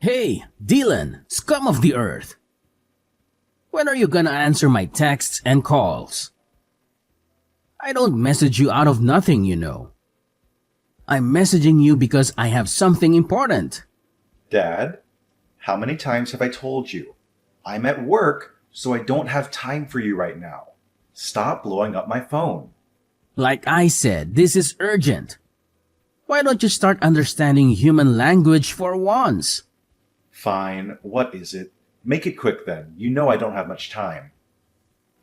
Hey, Dylan, scum of the earth. When are you gonna answer my texts and calls? I don't message you out of nothing, you know. I'm messaging you because I have something important. Dad, how many times have I told you? I'm at work, so I don't have time for you right now. Stop blowing up my phone. Like I said, this is urgent. Why don't you start understanding human language for once? Fine, what is it? Make it quick then. You know I don't have much time.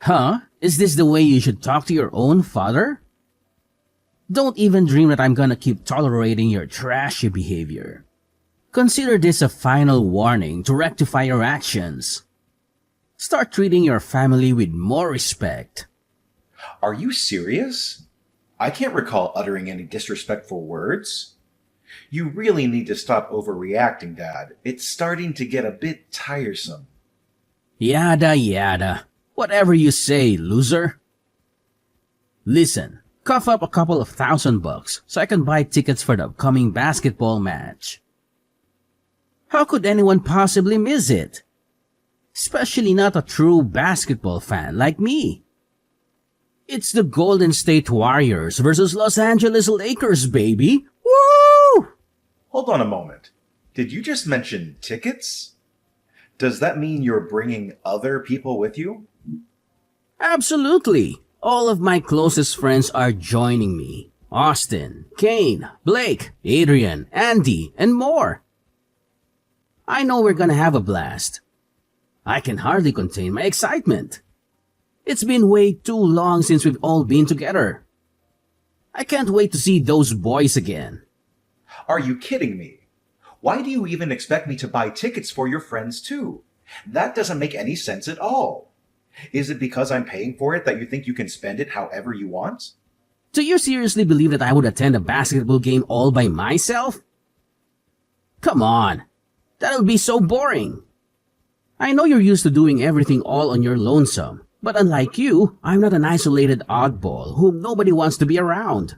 Huh? Is this the way you should talk to your own father? Don't even dream that I'm gonna keep tolerating your trashy behavior. Consider this a final warning to rectify your actions. Start treating your family with more respect. Are you serious? I can't recall uttering any disrespectful words. You really need to stop overreacting, Dad. It's starting to get a bit tiresome. Yada yada. Whatever you say, loser. Listen, cough up a couple of $1,000 so I can buy tickets for the upcoming basketball match. How could anyone possibly miss it? Especially not a true basketball fan like me. It's the Golden State Warriors versus Los Angeles Lakers, baby! Woo! Hold on a moment. Did you just mention tickets? Does that mean you're bringing other people with you? Absolutely. All of my closest friends are joining me. Austin, Kane, Blake, Adrian, Andy, and more. I know we're gonna have a blast. I can hardly contain my excitement. It's been way too long since we've all been together. I can't wait to see those boys again. Are you kidding me? Why do you even expect me to buy tickets for your friends too? That doesn't make any sense at all. Is it because I'm paying for it that you think you can spend it however you want? Do you seriously believe that I would attend a basketball game all by myself? Come on. That'll be so boring. I know you're used to doing everything all on your lonesome, but unlike you, I'm not an isolated oddball whom nobody wants to be around.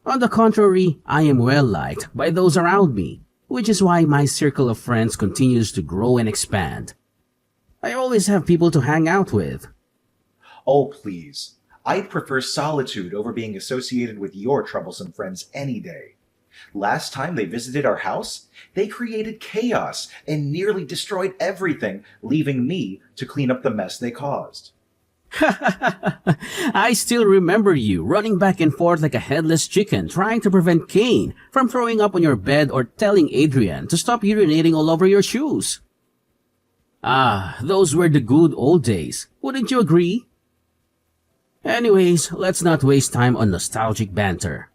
On the contrary, I am well liked by those around me, which is why my circle of friends continues to grow and expand. I always have people to hang out with. Oh, please. I'd prefer solitude over being associated with your troublesome friends any day. Last time they visited our house, they created chaos and nearly destroyed everything, leaving me to clean up the mess they caused. I still remember you running back and forth like a headless chicken trying to prevent Kane from throwing up on your bed or telling Adrian to stop urinating all over your shoes. Ah, those were the good old days, wouldn't you agree? Anyways, let's not waste time on nostalgic banter.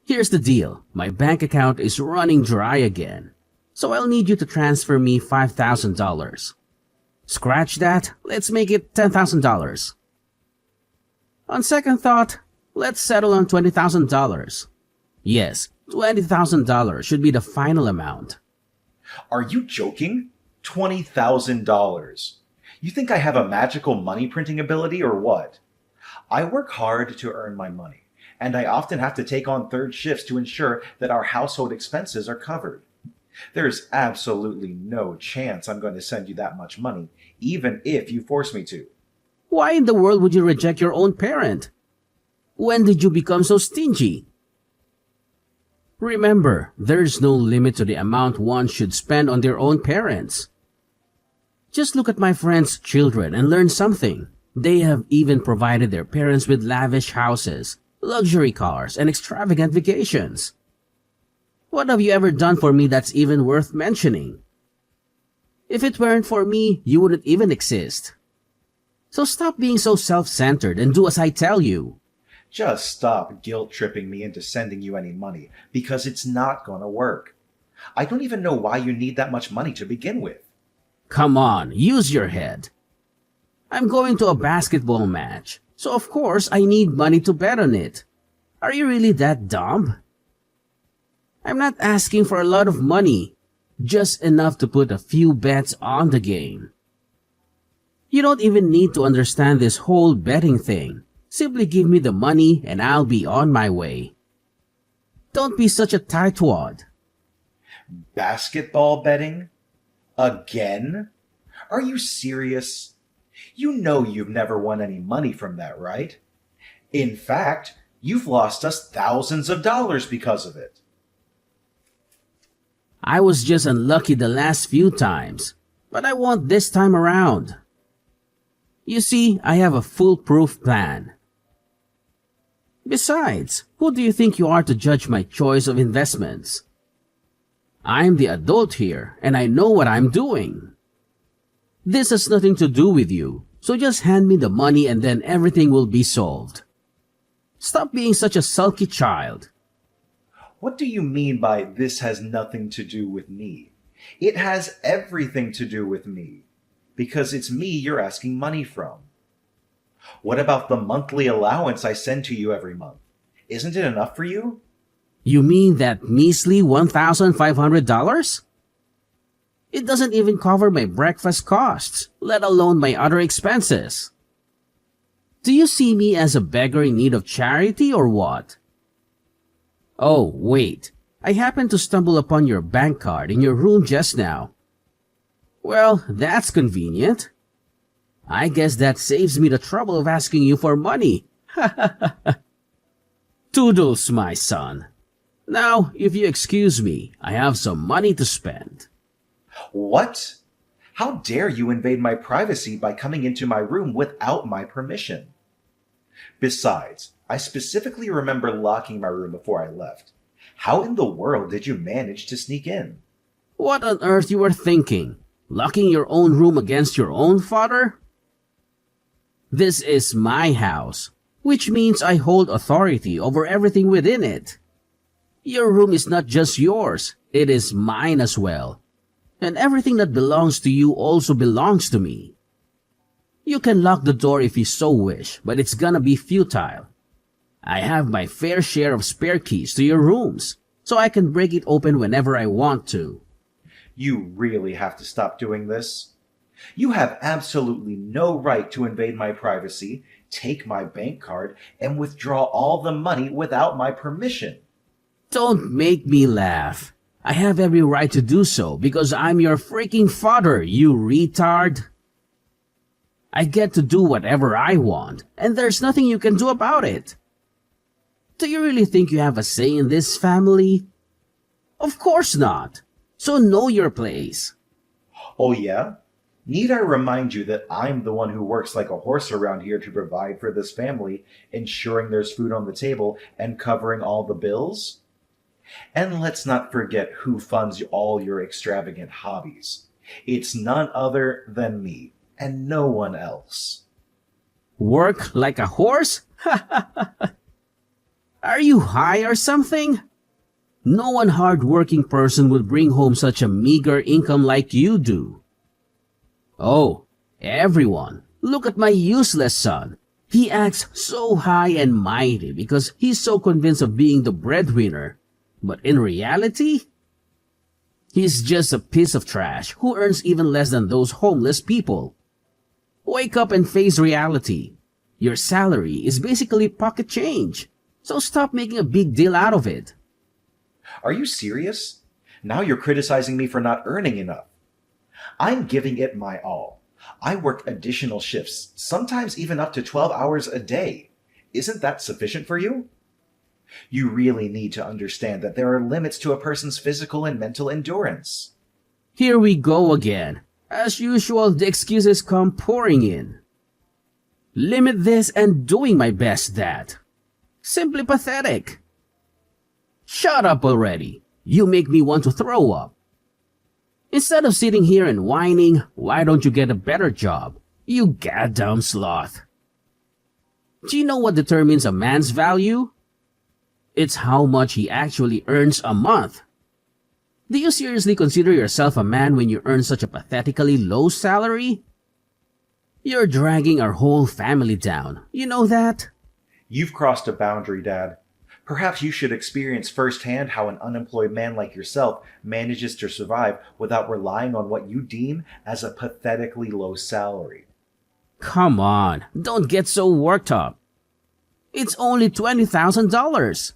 Here's the deal, my bank account is running dry again, so I'll need you to transfer me $5,000. Scratch that, let's make it $10,000. On second thought, let's settle on $20,000. Yes, $20,000 should be the final amount. Are you joking? $20,000. You think I have a magical money printing ability or what? I work hard to earn my money, and I often have to take on third shifts to ensure that our household expenses are covered. There's absolutely no chance I'm going to send you that much money, even if you force me to. Why in the world would you reject your own parent? When did you become so stingy? Remember, there's no limit to the amount one should spend on their own parents. Just look at my friends' children and learn something. They have even provided their parents with lavish houses, luxury cars, and extravagant vacations. What have you ever done for me that's even worth mentioning? If it weren't for me, you wouldn't even exist. So stop being so self-centered and do as I tell you. Just stop guilt-tripping me into sending you any money, because it's not gonna work. I don't even know why you need that much money to begin with. Come on, use your head. I'm going to a basketball match, so of course I need money to bet on it. Are you really that dumb? I'm not asking for a lot of money, just enough to put a few bets on the game. You don't even need to understand this whole betting thing. Simply give me the money and I'll be on my way. Don't be such a tightwad. Basketball betting? Again? Are you serious? You know you've never won any money from that, right? In fact, you've lost us thousands of dollars because of it. I was just unlucky the last few times, but I won't this time around. You see, I have a foolproof plan. Besides, who do you think you are to judge my choice of investments? I'm the adult here, and I know what I'm doing. This has nothing to do with you, so just hand me the money and then everything will be solved. Stop being such a sulky child. What do you mean by this has nothing to do with me? It has everything to do with me, because it's me you're asking money from. What about the monthly allowance I send to you every month? Isn't it enough for you? You mean that measly $1,500? It doesn't even cover my breakfast costs, let alone my other expenses. Do you see me as a beggar in need of charity or what? Oh, wait. I happened to stumble upon your bank card in your room just now. Well, that's convenient. I guess that saves me the trouble of asking you for money. Toodles, my son. Now, if you excuse me, I have some money to spend. What? How dare you invade my privacy by coming into my room without my permission? Besides, I specifically remember locking my room before I left. How in the world did you manage to sneak in? What on earth you were thinking? Locking your own room against your own father? This is my house, which means I hold authority over everything within it. Your room is not just yours, it is mine as well. And everything that belongs to you also belongs to me. You can lock the door if you so wish, but it's gonna be futile. I have my fair share of spare keys to your rooms, so I can break it open whenever I want to. You really have to stop doing this. You have absolutely no right to invade my privacy, take my bank card, and withdraw all the money without my permission. Don't make me laugh. I have every right to do so because I'm your freaking father, you retard. I get to do whatever I want, and there's nothing you can do about it. Do you really think you have a say in this family? Of course not. So know your place. Oh yeah? Need I remind you that I'm the one who works like a horse around here to provide for this family, ensuring there's food on the table and covering all the bills? And let's not forget who funds all your extravagant hobbies. It's none other than me, and no one else. Work like a horse? Are you high or something? No one hard-working person would bring home such a meager income like you do. Oh, everyone, look at my useless son. He acts so high and mighty because he's so convinced of being the breadwinner. But in reality, he's just a piece of trash who earns even less than those homeless people. Wake up and face reality. Your salary is basically pocket change, so stop making a big deal out of it. Are you serious? Now you're criticizing me for not earning enough. I'm giving it my all. I work additional shifts, sometimes even up to 12 hours a day. Isn't that sufficient for you? You really need to understand that there are limits to a person's physical and mental endurance. Here we go again. As usual, the excuses come pouring in. Limit this and doing my best, Dad. Simply pathetic. Shut up already. You make me want to throw up. Instead of sitting here and whining, why don't you get a better job? You goddamn sloth. Do you know what determines a man's value? It's how much he actually earns a month. Do you seriously consider yourself a man when you earn such a pathetically low salary? You're dragging our whole family down. You know that? You've crossed a boundary, Dad. Perhaps you should experience firsthand how an unemployed man like yourself manages to survive without relying on what you deem as a pathetically low salary. Come on, don't get so worked up. It's only $20,000.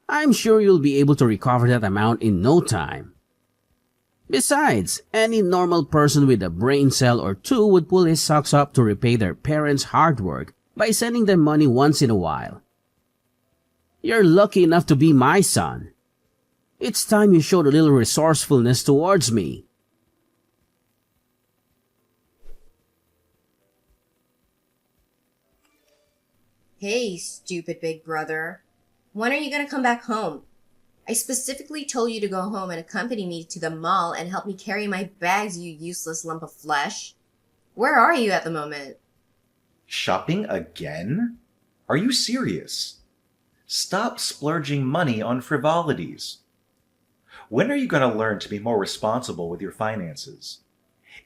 I'm sure you'll be able to recover that amount in no time. Besides, any normal person with a brain cell or two would pull his socks up to repay their parents' hard work by sending them money once in a while. You're lucky enough to be my son. It's time you showed a little resourcefulness towards me. Hey, stupid big brother. When are you gonna come back home? I specifically told you to go home and accompany me to the mall and help me carry my bags, you useless lump of flesh. Where are you at the moment? Shopping again? Are you serious? Stop splurging money on frivolities. When are you going to learn to be more responsible with your finances?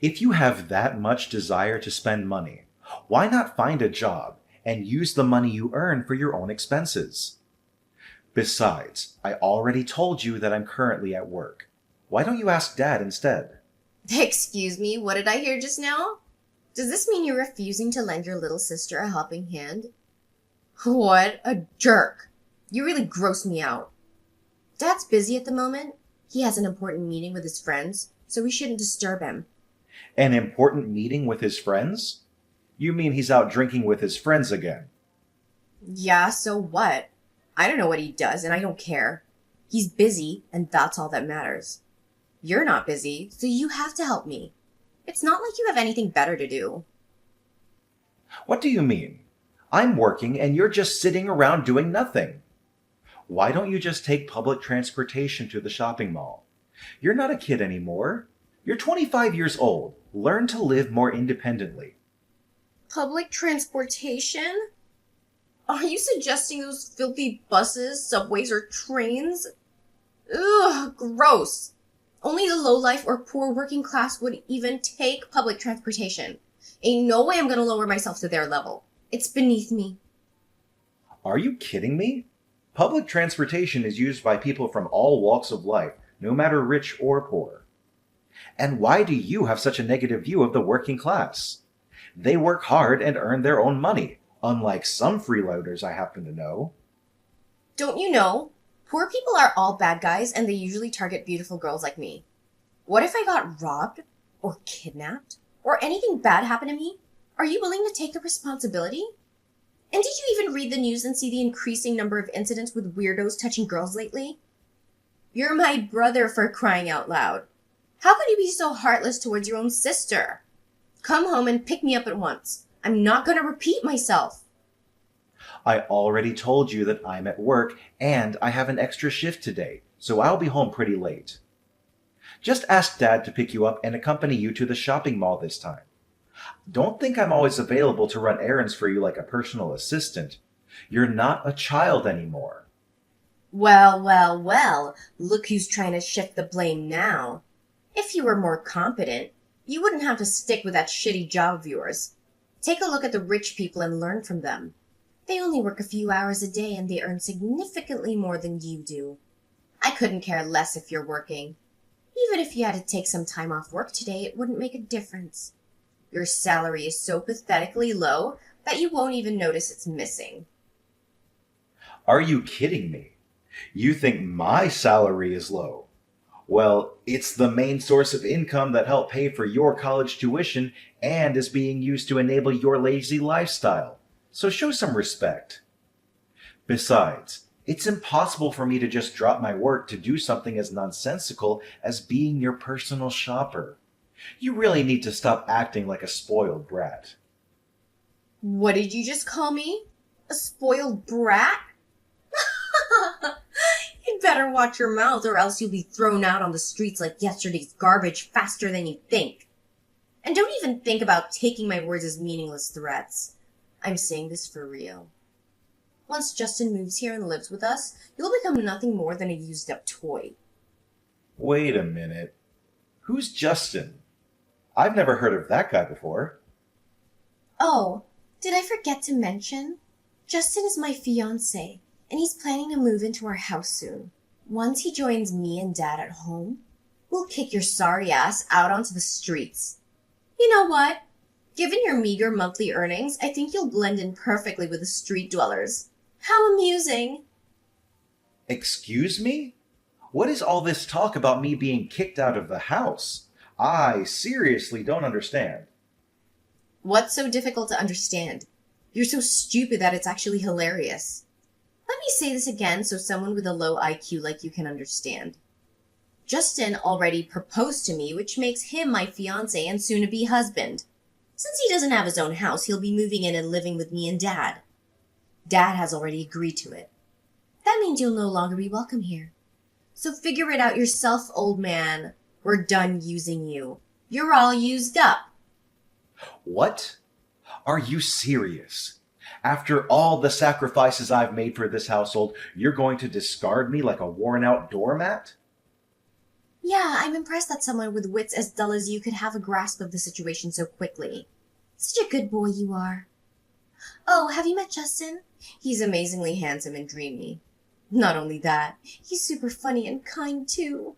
If you have that much desire to spend money, why not find a job and use the money you earn for your own expenses? Besides, I already told you that I'm currently at work. Why don't you ask Dad instead? Excuse me, what did I hear just now? Does this mean you're refusing to lend your little sister a helping hand? What a jerk. You really gross me out. Dad's busy at the moment. He has an important meeting with his friends, so we shouldn't disturb him. An important meeting with his friends? You mean he's out drinking with his friends again? Yeah, so what? I don't know what he does, and I don't care. He's busy, and that's all that matters. You're not busy, so you have to help me. It's not like you have anything better to do. What do you mean? I'm working and you're just sitting around doing nothing. Why don't you just take public transportation to the shopping mall? You're not a kid anymore. You're 25 years old. Learn to live more independently. Public transportation? Are you suggesting those filthy buses, subways, or trains? Ugh, gross. Only the lowlife or poor working class would even take public transportation. Ain't no way I'm gonna lower myself to their level. It's beneath me. Are you kidding me? Public transportation is used by people from all walks of life, no matter rich or poor. And why do you have such a negative view of the working class? They work hard and earn their own money, unlike some freeloaders I happen to know. Don't you know? Poor people are all bad guys and they usually target beautiful girls like me. What if I got robbed? Or kidnapped? Or anything bad happened to me? Are you willing to take the responsibility? And did you even read the news and see the increasing number of incidents with weirdos touching girls lately? You're my brother, for crying out loud. How could you be so heartless towards your own sister? Come home and pick me up at once. I'm not going to repeat myself. I already told you that I'm at work and I have an extra shift today, so I'll be home pretty late. Just ask Dad to pick you up and accompany you to the shopping mall this time. Don't think I'm always available to run errands for you like a personal assistant. You're not a child anymore. Well, well, well, look who's trying to shift the blame now. If you were more competent, you wouldn't have to stick with that shitty job of yours. Take a look at the rich people and learn from them. They only work a few hours a day and they earn significantly more than you do. I couldn't care less if you're working. Even if you had to take some time off work today, it wouldn't make a difference. Your salary is so pathetically low that you won't even notice it's missing. Are you kidding me? You think my salary is low? Well, it's the main source of income that helped pay for your college tuition and is being used to enable your lazy lifestyle. So show some respect. Besides, it's impossible for me to just drop my work to do something as nonsensical as being your personal shopper. You really need to stop acting like a spoiled brat. What did you just call me? A spoiled brat? You'd better watch your mouth or else you'll be thrown out on the streets like yesterday's garbage faster than you think. And don't even think about taking my words as meaningless threats. I'm saying this for real. Once Justin moves here and lives with us, you'll become nothing more than a used-up toy. Wait a minute. Who's Justin? I've never heard of that guy before. Oh, did I forget to mention? Justin is my fiancé, and he's planning to move into our house soon. Once he joins me and Dad at home, we'll kick your sorry ass out onto the streets. You know what? Given your meager monthly earnings, I think you'll blend in perfectly with the street dwellers. How amusing! Excuse me? What is all this talk about me being kicked out of the house? I seriously don't understand. What's so difficult to understand? You're so stupid that it's actually hilarious. Let me say this again so someone with a low IQ like you can understand. Justin already proposed to me, which makes him my fiancé and soon-to-be husband. Since he doesn't have his own house, he'll be moving in and living with me and Dad. Dad has already agreed to it. That means you'll no longer be welcome here. So figure it out yourself, old man. We're done using you. You're all used up. What? Are you serious? After all the sacrifices I've made for this household, you're going to discard me like a worn-out doormat? Yeah, I'm impressed that someone with wits as dull as you could have a grasp of the situation so quickly. Such a good boy you are. Oh, have you met Justin? He's amazingly handsome and dreamy. Not only that, he's super funny and kind too.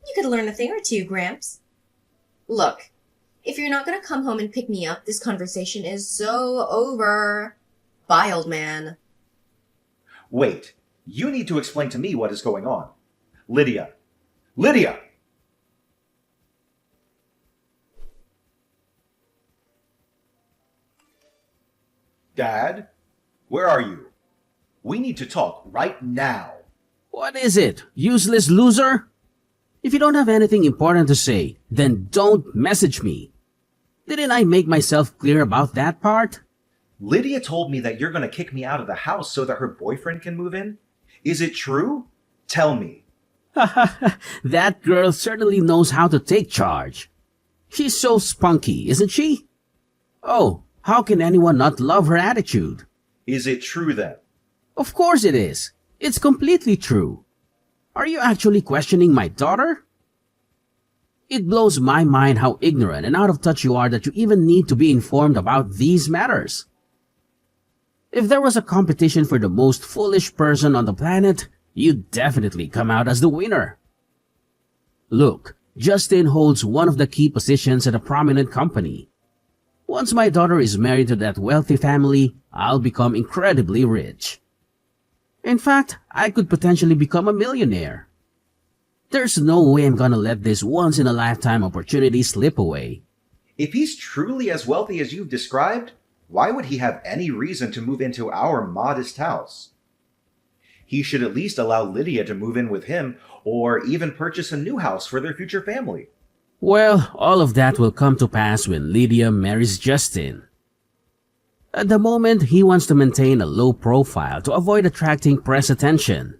You could learn a thing or two, Gramps. Look, if you're not going to come home and pick me up, this conversation is so over. Bye, old man. Wait, you need to explain to me what is going on. Lydia! Lydia! Dad? Where are you? We need to talk right now. What is it, useless loser? If you don't have anything important to say, then don't message me. Didn't I make myself clear about that part? Lydia told me that you're going to kick me out of the house so that her boyfriend can move in. Is it true? Tell me. That girl certainly knows how to take charge. She's so spunky, isn't she? Oh, how can anyone not love her attitude? Is it true then? Of course it is. It's completely true. Are you actually questioning my daughter? It blows my mind how ignorant and out of touch you are that you even need to be informed about these matters. If there was a competition for the most foolish person on the planet, you'd definitely come out as the winner. Look, Justin holds one of the key positions at a prominent company. Once my daughter is married to that wealthy family, I'll become incredibly rich. In fact, I could potentially become a millionaire. There's no way I'm gonna let this once-in-a-lifetime opportunity slip away. If he's truly as wealthy as you've described, why would he have any reason to move into our modest house? He should at least allow Lydia to move in with him, or even purchase a new house for their future family. Well, all of that will come to pass when Lydia marries Justin. At the moment, he wants to maintain a low profile to avoid attracting press attention.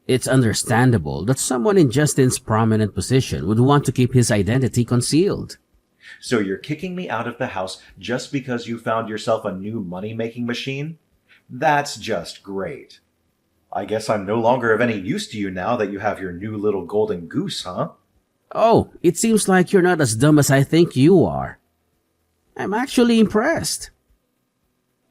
It's understandable that someone in Justin's prominent position would want to keep his identity concealed. So you're kicking me out of the house just because you found yourself a new money-making machine? That's just great. I guess I'm no longer of any use to you now that you have your new little golden goose, huh? Oh, it seems like you're not as dumb as I think you are. I'm actually impressed.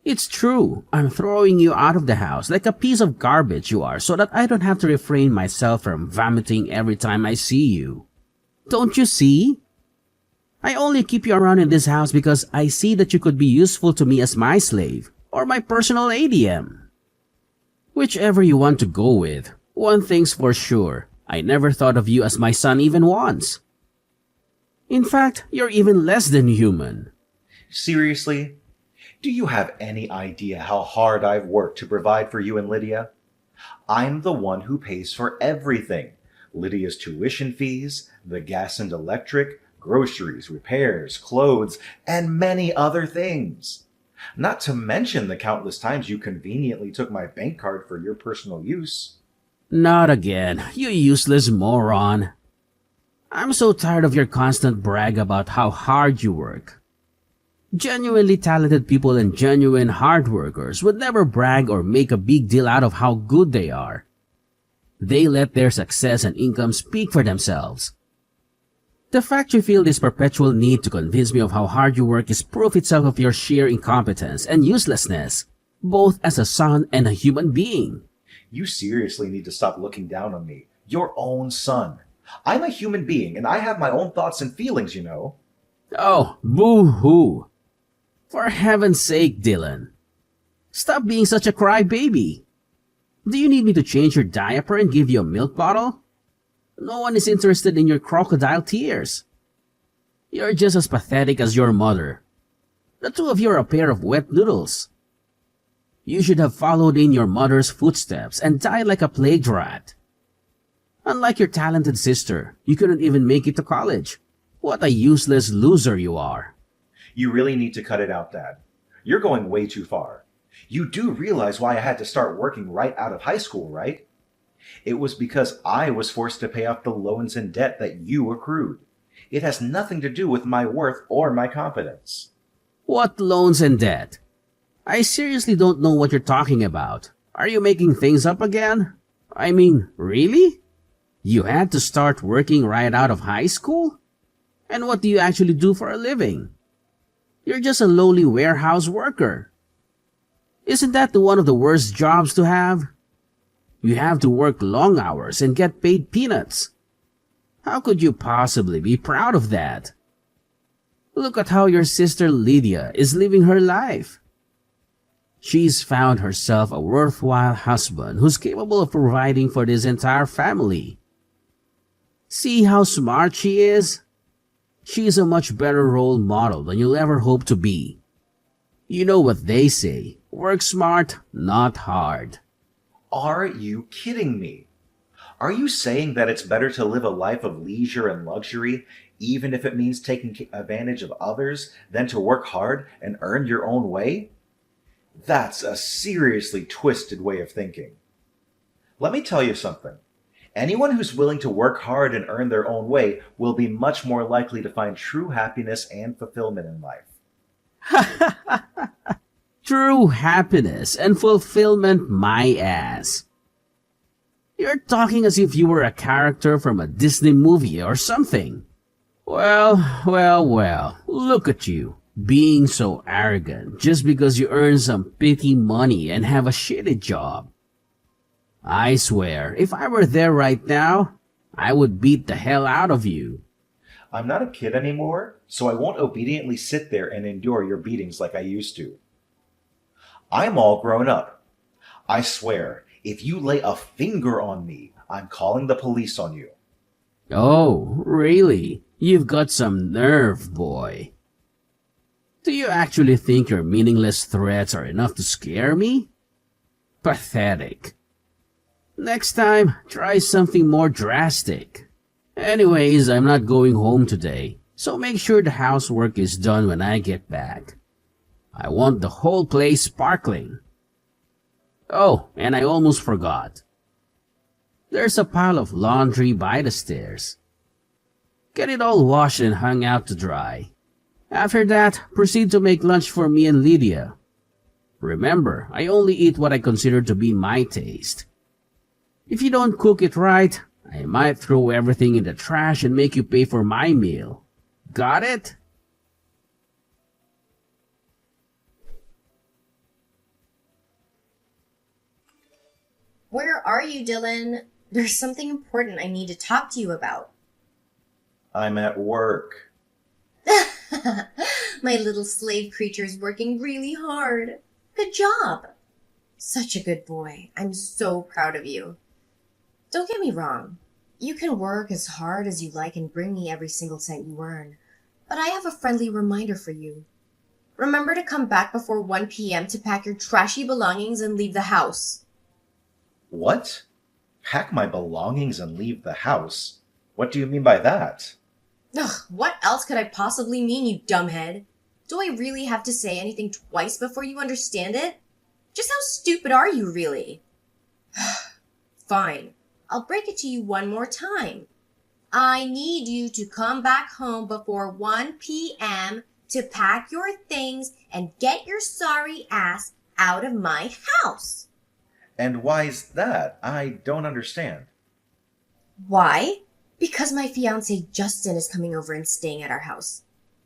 It's true, I'm throwing you out of the house like a piece of garbage you are so that I don't have to refrain myself from vomiting every time I see you. Don't you see? I only keep you around in this house because I see that you could be useful to me as my slave or my personal ADM. Whichever you want to go with, one thing's for sure, I never thought of you as my son even once. In fact, you're even less than human. Seriously? Do you have any idea how hard I've worked to provide for you and Lydia? I'm the one who pays for everything. Lydia's tuition fees, the gas and electric, groceries, repairs, clothes, and many other things. Not to mention the countless times you conveniently took my bank card for your personal use. Not again, you useless moron. I'm so tired of your constant brag about how hard you work. Genuinely talented people and genuine hard workers would never brag or make a big deal out of how good they are. They let their success and income speak for themselves. The fact you feel this perpetual need to convince me of how hard you work is proof itself of your sheer incompetence and uselessness, both as a son and a human being. You seriously need to stop looking down on me, your own son. I'm a human being and I have my own thoughts and feelings, you know. Oh, boo-hoo. For heaven's sake, Dylan. Stop being such a crybaby. Do you need me to change your diaper and give you a milk bottle? No one is interested in your crocodile tears. You're just as pathetic as your mother. The two of you are a pair of wet noodles. You should have followed in your mother's footsteps and died like a plague rat. Unlike your talented sister, you couldn't even make it to college. What a useless loser you are. You really need to cut it out, Dad. You're going way too far. You do realize why I had to start working right out of high school, right? It was because I was forced to pay off the loans and debt that you accrued. It has nothing to do with my worth or my competence. What loans and debt? I seriously don't know what you're talking about. Are you making things up again? I mean, really? You had to start working right out of high school? And what do you actually do for a living? You're just a lowly warehouse worker. Isn't that one of the worst jobs to have? You have to work long hours and get paid peanuts. How could you possibly be proud of that? Look at how your sister Lydia is living her life. She's found herself a worthwhile husband who's capable of providing for this entire family. See how smart she is? She's a much better role model than you'll ever hope to be. You know what they say, work smart, not hard. Are you kidding me? Are you saying that it's better to live a life of leisure and luxury, even if it means taking advantage of others, than to work hard and earn your own way? That's a seriously twisted way of thinking. Let me tell you something. Anyone who's willing to work hard and earn their own way will be much more likely to find true happiness and fulfillment in life. True happiness and fulfillment, my ass. You're talking as if you were a character from a Disney movie or something. Well, look at you, being so arrogant just because you earn some petty money and have a shitty job. I swear, if I were there right now, I would beat the hell out of you. I'm not a kid anymore, so I won't obediently sit there and endure your beatings like I used to. I'm all grown up. I swear, if you lay a finger on me, I'm calling the police on you. Oh, really? You've got some nerve, boy. Do you actually think your meaningless threats are enough to scare me? Pathetic. Next time, try something more drastic. Anyways, I'm not going home today, so make sure the housework is done when I get back. I want the whole place sparkling. Oh, and I almost forgot. There's a pile of laundry by the stairs. Get it all washed and hung out to dry. After that, proceed to make lunch for me and Lydia. Remember, I only eat what I consider to be my taste. If you don't cook it right, I might throw everything in the trash and make you pay for my meal. Got it? Where are you, Dylan? There's something important I need to talk to you about. I'm at work. My little slave creature's working really hard. Good job. Such a good boy. I'm so proud of you. Don't get me wrong. You can work as hard as you like and bring me every single cent you earn. But I have a friendly reminder for you. Remember to come back before 1 p.m. to pack your trashy belongings and leave the house. What? Pack my belongings and leave the house? What do you mean by that? Ugh, what else could I possibly mean, you dumbhead? Do I really have to say anything twice before you understand it? Just how stupid are you, really? Fine. I'll break it to you one more time. I need you to come back home before 1 p.m. to pack your things and get your sorry ass out of my house. And why's that? I don't understand. Why? Because my fiancé Justin is coming over and staying at our house.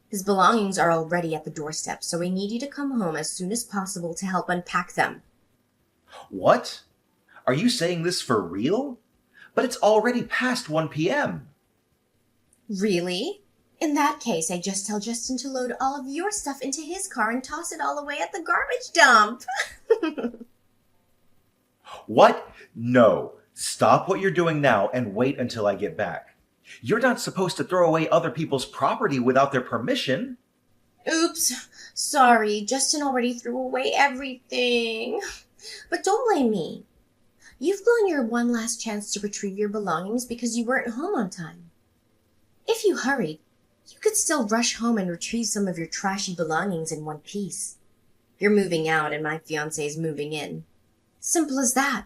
His belongings are already at the doorstep, so I need you to come home as soon as possible to help unpack them. What? Are you saying this for real? But it's already past 1 p.m. Really? In that case, I just tell Justin to load all of your stuff into his car and toss it all away at the garbage dump. What? No. Stop what you're doing now and wait until I get back. You're not supposed to throw away other people's property without their permission. Oops. Sorry, Justin already threw away everything. But don't blame me. You've blown your one last chance to retrieve your belongings because you weren't home on time. If you hurried, you could still rush home and retrieve some of your trashy belongings in one piece. You're moving out and my fiancé's moving in. Simple as that.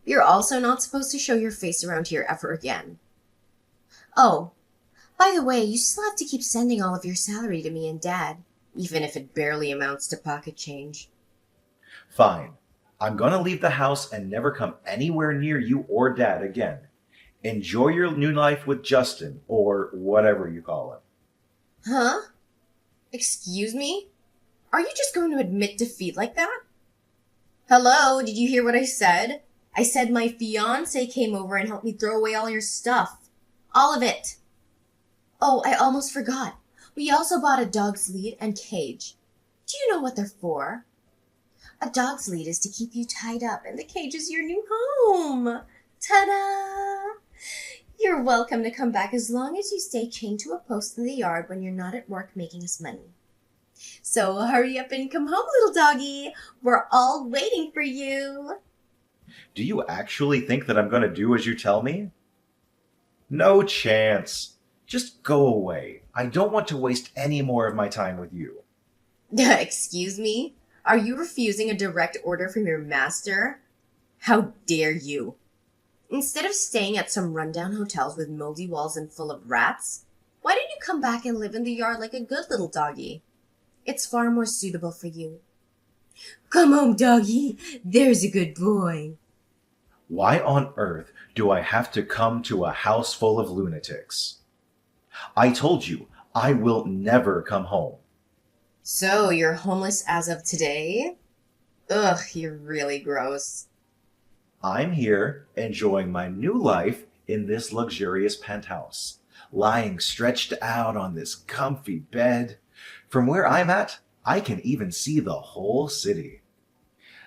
You're also not supposed to show your face around here ever again. Oh, by the way, you still have to keep sending all of your salary to me and Dad, even if it barely amounts to pocket change. Fine. I'm going to leave the house and never come anywhere near you or Dad again. Enjoy your new life with Justin, or whatever you call him. Huh? Excuse me? Are you just going to admit defeat like that? Hello, did you hear what I said? I said my fiancé came over and helped me throw away all your stuff. All of it. Oh, I almost forgot. We also bought a dog's lead and cage. Do you know what they're for? A dog's lead is to keep you tied up, and the cage is your new home. Ta-da! You're welcome to come back as long as you stay chained to a post in the yard when you're not at work making us money. So hurry up and come home, little doggy. We're all waiting for you. Do you actually think that I'm going to do as you tell me? No chance. Just go away. I don't want to waste any more of my time with you. Excuse me? Are you refusing a direct order from your master? How dare you? Instead of staying at some rundown hotels with moldy walls and full of rats, why don't you come back and live in the yard like a good little doggy? It's far more suitable for you. Come home, doggy. There's a good boy. Why on earth do I have to come to a house full of lunatics? I told you, I will never come home. So, you're homeless as of today? Ugh, you're really gross. I'm here enjoying my new life in this luxurious penthouse, lying stretched out on this comfy bed. From where I'm at, I can even see the whole city.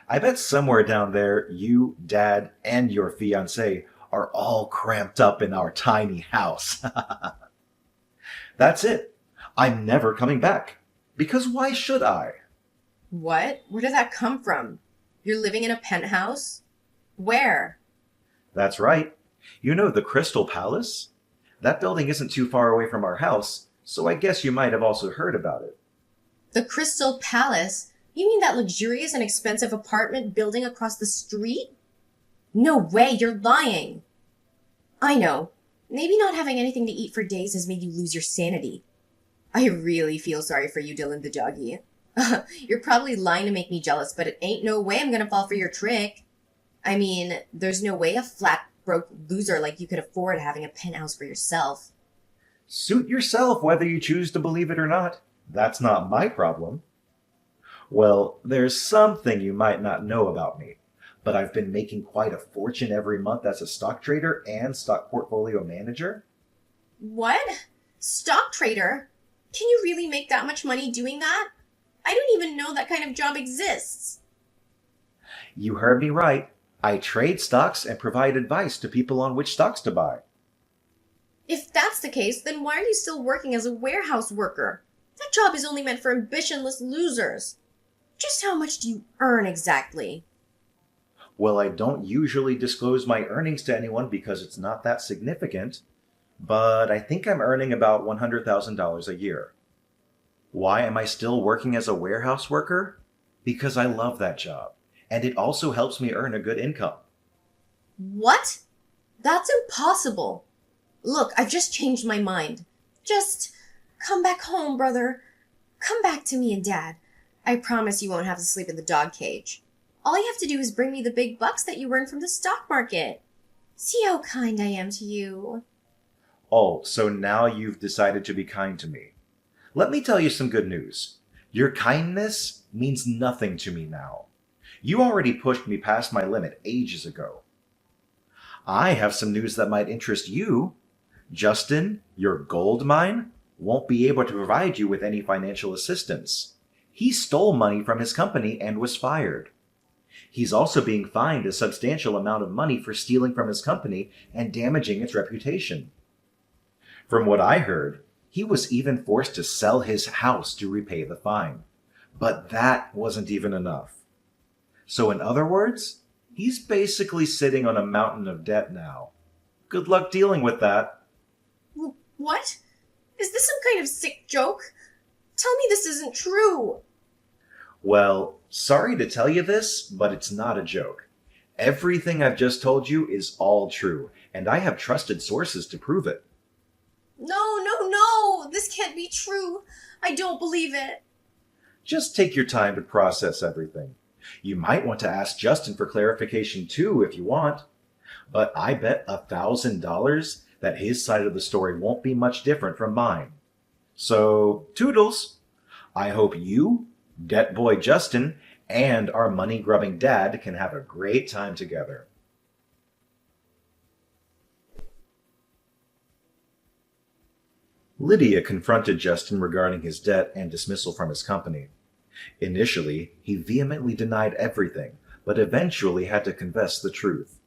I bet somewhere down there, you, Dad, and your fiancé are all cramped up in our tiny house. That's it. I'm never coming back. Because why should I? What? Where did that come from? You're living in a penthouse? Where? That's right. You know the Crystal Palace? That building isn't too far away from our house, so I guess you might have also heard about it. The Crystal Palace? You mean that luxurious and expensive apartment building across the street? No way, you're lying. I know. Maybe not having anything to eat for days has made you lose your sanity. I really feel sorry for you, Dylan the doggy. You're probably lying to make me jealous, but it ain't no way I'm gonna fall for your trick. I mean, there's no way a flat, broke loser like you could afford having a penthouse for yourself. Suit yourself whether you choose to believe it or not. That's not my problem. Well, there's something you might not know about me, but I've been making quite a fortune every month as a stock trader and stock portfolio manager. What? Stock trader? Can you really make that much money doing that? I don't even know that kind of job exists. You heard me right. I trade stocks and provide advice to people on which stocks to buy. If that's the case, then why are you still working as a warehouse worker? That job is only meant for ambitionless losers. Just how much do you earn exactly? Well, I don't usually disclose my earnings to anyone because it's not that significant, but I think I'm earning about $100,000 a year. Why am I still working as a warehouse worker? Because I love that job, and it also helps me earn a good income. What? That's impossible. Look, I've just changed my mind. Just come back home, brother. Come back to me and Dad. I promise you won't have to sleep in the dog cage. All you have to do is bring me the big bucks that you earned from the stock market. See how kind I am to you. Oh, so now you've decided to be kind to me. Let me tell you some good news. Your kindness means nothing to me now. You already pushed me past my limit ages ago. I have some news that might interest you. Justin, your gold mine, won't be able to provide you with any financial assistance. He stole money from his company and was fired. He's also being fined a substantial amount of money for stealing from his company and damaging its reputation. From what I heard, he was even forced to sell his house to repay the fine. But that wasn't even enough. So in other words, he's basically sitting on a mountain of debt now. Good luck dealing with that. What? Is this some kind of sick joke? Tell me this isn't true. Well, sorry to tell you this, but it's not a joke. Everything I've just told you is all true, and I have trusted sources to prove it. No. This can't be true. I don't believe it. Just take your time to process everything. You might want to ask Justin for clarification too if you want. But I bet $1,000 that his side of the story won't be much different from mine. So, toodles! I hope you, Debt Boy Justin, and our money-grubbing dad can have a great time together. Lydia confronted Justin regarding his debt and dismissal from his company. Initially, he vehemently denied everything, but eventually had to confess the truth.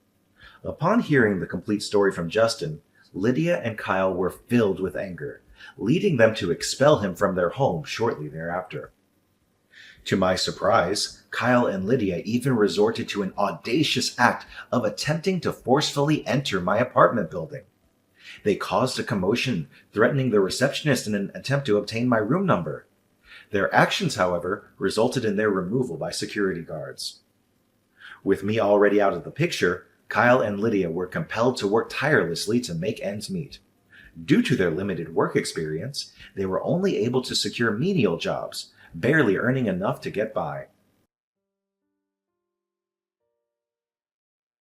Upon hearing the complete story from Justin, Lydia and Kyle were filled with anger, leading them to expel him from their home shortly thereafter. To my surprise, Kyle and Lydia even resorted to an audacious act of attempting to forcefully enter my apartment building. They caused a commotion, threatening the receptionist in an attempt to obtain my room number. Their actions, however, resulted in their removal by security guards. With me already out of the picture, Kyle and Lydia were compelled to work tirelessly to make ends meet. Due to their limited work experience, they were only able to secure menial jobs, barely earning enough to get by.